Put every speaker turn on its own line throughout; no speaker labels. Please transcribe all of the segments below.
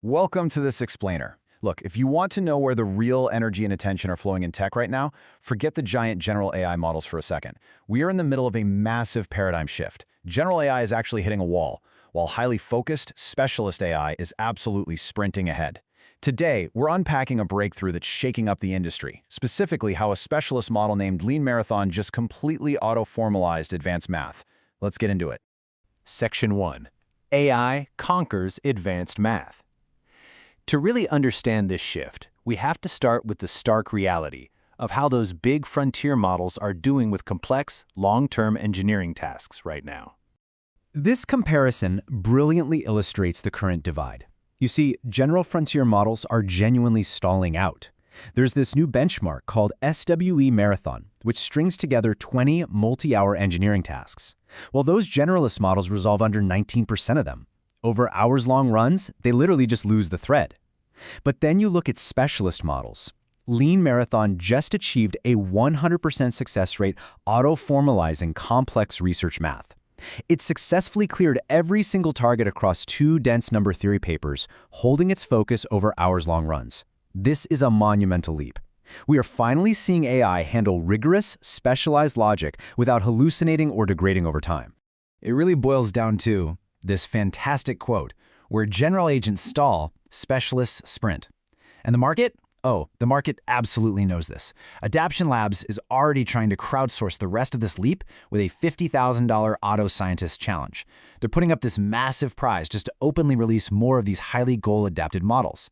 Welcome to this explainer. Look, if you want to know where the real energy and attention are flowing in tech right now, forget the giant general AI models for a second. We are in the middle of a massive paradigm shift. General AI is actually hitting a wall, while highly focused, specialist AI is absolutely sprinting ahead. Today, we're unpacking a breakthrough that's shaking up the industry, specifically how a specialist model named LeanMarathon just completely auto-formalized advanced math. Let's get into it.
Section 1. AI conquers advanced math. To really understand this shift, we have to start with the stark reality of how those big frontier models are doing with complex, long-term engineering tasks right now.
This comparison brilliantly illustrates the current divide. You see, general frontier models are genuinely stalling out. There's this new benchmark called SWE Marathon, which strings together 20 multi-hour engineering tasks. Well, those generalist models resolve under 19% of them. Over hours-long runs, they literally just lose the thread. But then you look at specialist models. LeanMarathon just achieved a 100% success rate auto-formalizing complex research math. It successfully cleared every single target across 2 dense number theory papers, holding its focus over hours-long runs. This is a monumental leap. We are finally seeing AI handle rigorous, specialized logic without hallucinating or degrading over time.
It really boils down to this fantastic quote, where general agents stall, specialists sprint. And the market? Oh, the market absolutely knows this. Adaption Labs is already trying to crowdsource the rest of this leap with a $50,000 auto scientist challenge. They're putting up this massive prize just to openly release more of these highly goal-adapted models.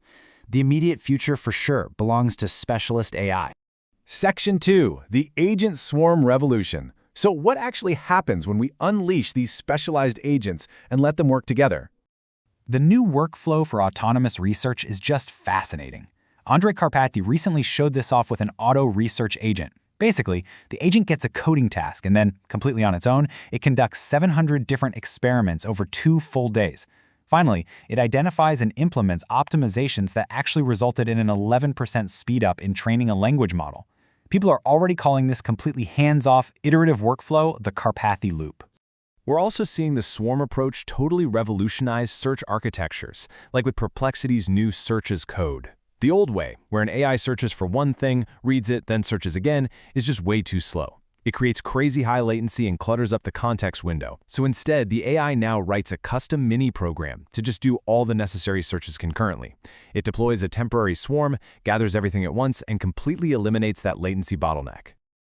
The immediate future for sure belongs to specialist AI.
Section 2. The Agent Swarm Revolution. So what actually happens when we unleash these specialized agents and let them work together?
The new workflow for autonomous research is just fascinating. Andrej Karpathy recently showed this off with an auto research agent. Basically, the agent gets a coding task and then, completely on its own, it conducts 700 different experiments over 2 full days. Finally, it identifies and implements optimizations that actually resulted in an 11% speed up in training a language model. People are already calling this completely hands-off, iterative workflow the Karpathy loop.
We're also seeing the swarm approach totally revolutionize search architectures, like with Perplexity's new search as code. The old way, where an AI searches for one thing, reads it, then searches again, is just way too slow. It creates crazy high latency and clutters up the context window. So instead, the AI now writes a custom mini program to just do all the necessary searches concurrently. It deploys a temporary swarm, gathers everything at once, and completely eliminates that latency bottleneck.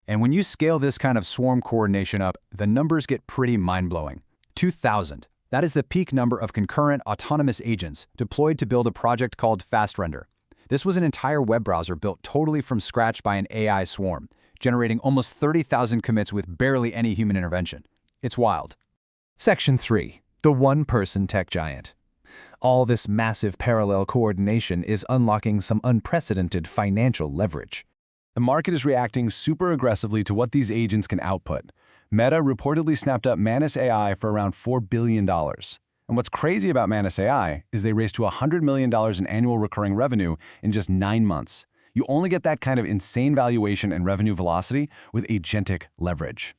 And when you scale this kind of swarm coordination up, the numbers get pretty mind-blowing. 2,000. That is the peak number of concurrent autonomous agents deployed to build a project called FastRender. This was an entire web browser built totally from scratch by an AI swarm, generating almost 30,000 commits with barely any human intervention. It's wild.
Section 3. The one-person tech giant. All this massive parallel coordination is unlocking some unprecedented financial leverage.
The market is reacting super aggressively to what these agents can output. Meta reportedly snapped up Manus AI for around $4 billion. And what's crazy about Manus AI is they raised to $100 million in annual recurring revenue in just 9 months. You only get that kind of insane valuation and revenue velocity with agentic leverage.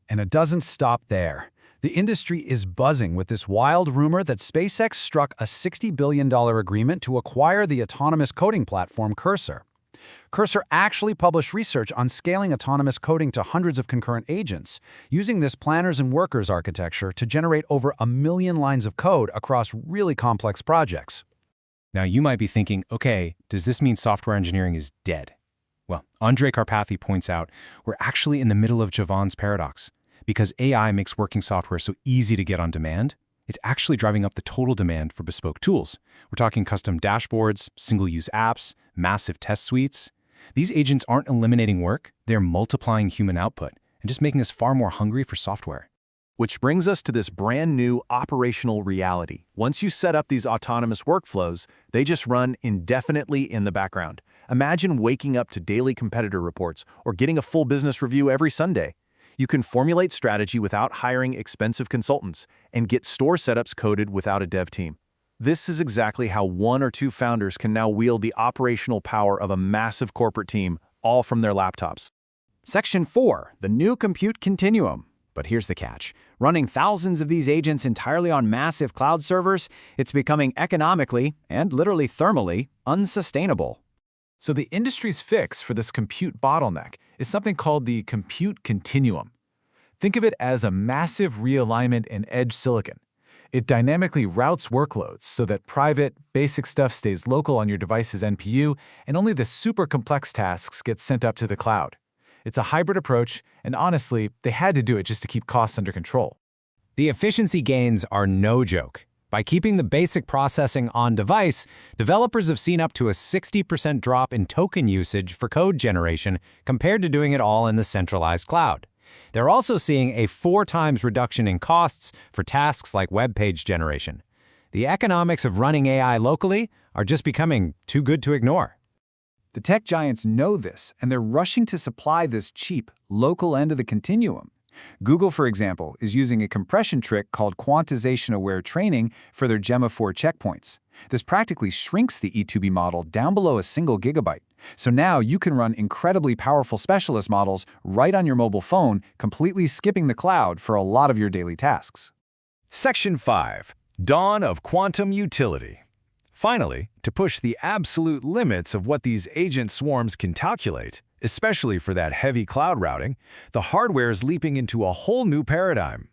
And it doesn't stop there. The industry is buzzing with this wild rumor that SpaceX struck a $60 billion agreement to acquire the autonomous coding platform Cursor. Cursor actually published research on scaling autonomous coding to hundreds of concurrent agents, using this planners and workers architecture to generate over 1 million lines of code across really complex projects.
Now you might be thinking, okay, does this mean software engineering is dead? Well, Andrej Karpathy points out, we're actually in the middle of Jevons paradox. Because AI makes working software so easy to get on demand, it's actually driving up the total demand for bespoke tools. We're talking custom dashboards, single-use apps, massive test suites. These agents aren't eliminating work, they're multiplying human output and just making us far more hungry for software.
Which brings us to this brand new operational reality. Once you set up these autonomous workflows, they just run indefinitely in the background. Imagine waking up to daily competitor reports or getting a full business review every Sunday. You can formulate strategy without hiring expensive consultants and get store setups coded without a dev team. This is exactly how 1 or 2 founders can now wield the operational power of a massive corporate team, all from their laptops.
Section 4. The new compute continuum.
But here's the catch. Running thousands of these agents entirely on massive cloud servers, it's becoming economically, and literally thermally, unsustainable.
So the industry's fix for this compute bottleneck is something called the compute continuum. Think of it as a massive realignment in edge silicon. It dynamically routes workloads so that private, basic stuff stays local on your device's NPU, and only the super complex tasks get sent up to the cloud. It's a hybrid approach, and honestly, they had to do it just to keep costs under control.
The efficiency gains are no joke. By keeping the basic processing on device, developers have seen up to a 60% drop in token usage for code generation compared to doing it all in the centralized cloud. They're also seeing a 4 times reduction in costs for tasks like web page generation. The economics of running AI locally are just becoming too good to ignore.
The tech giants know this, and they're rushing to supply this cheap, local end of the continuum. Google, for example, is using a compression trick called quantization-aware training for their Gemma 4 checkpoints. This practically shrinks the E2B model down below a single gigabyte. So now you can run incredibly powerful specialist models right on your mobile phone, completely skipping the cloud for a lot of your daily tasks.
Section 5. Dawn of Quantum Utility. Finally, to push the absolute limits of what these agent swarms can calculate, especially for that heavy cloud routing, the hardware is leaping into a whole new paradigm.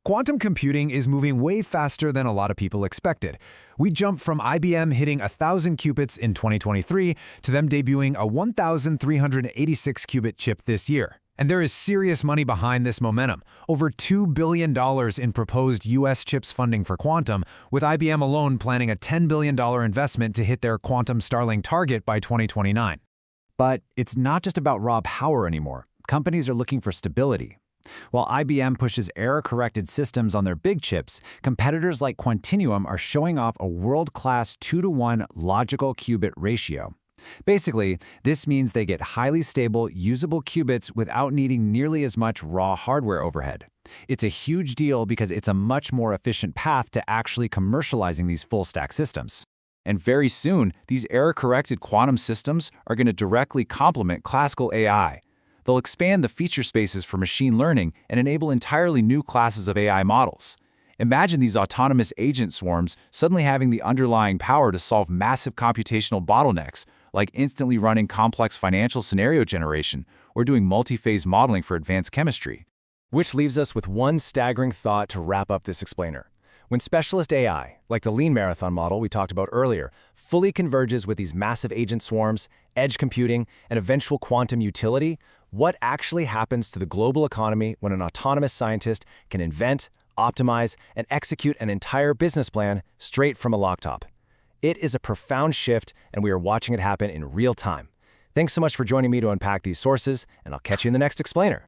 Quantum computing is moving way faster than a lot of people expected. We jumped from IBM hitting 1,000 qubits in 2023 to them debuting a 1,386-qubit chip this year. And there is serious money behind this momentum, over $2 billion in proposed US chips funding for quantum, with IBM alone planning a $10 billion investment to hit their quantum Starlink target by 2029.
But it's not just about raw power anymore. Companies are looking for stability. While IBM pushes error-corrected systems on their big chips, competitors like Quantinuum are showing off a world-class 2-to-1 logical qubit ratio. Basically, this means they get highly stable, usable qubits without needing nearly as much raw hardware overhead. It's a huge deal because it's a much more efficient path to actually commercializing these full-stack systems.
And very soon, these error-corrected quantum systems are going to directly complement classical AI. They'll expand the feature spaces for machine learning and enable entirely new classes of AI models. Imagine these autonomous agent swarms suddenly having the underlying power to solve massive computational bottlenecks, like instantly running complex financial scenario generation or doing multi-phase modeling for advanced chemistry.
Which leaves us with one staggering thought to wrap up this explainer. When specialist AI, like the LeanMarathon model we talked about earlier, fully converges with these massive agent swarms, edge computing, and eventual quantum utility, what actually happens to the global economy when an autonomous scientist can invent, optimize, and execute an entire business plan straight from a laptop? It is a profound shift, and we are watching it happen in real time. Thanks so much for joining me to unpack these sources, and I'll catch you in the next explainer.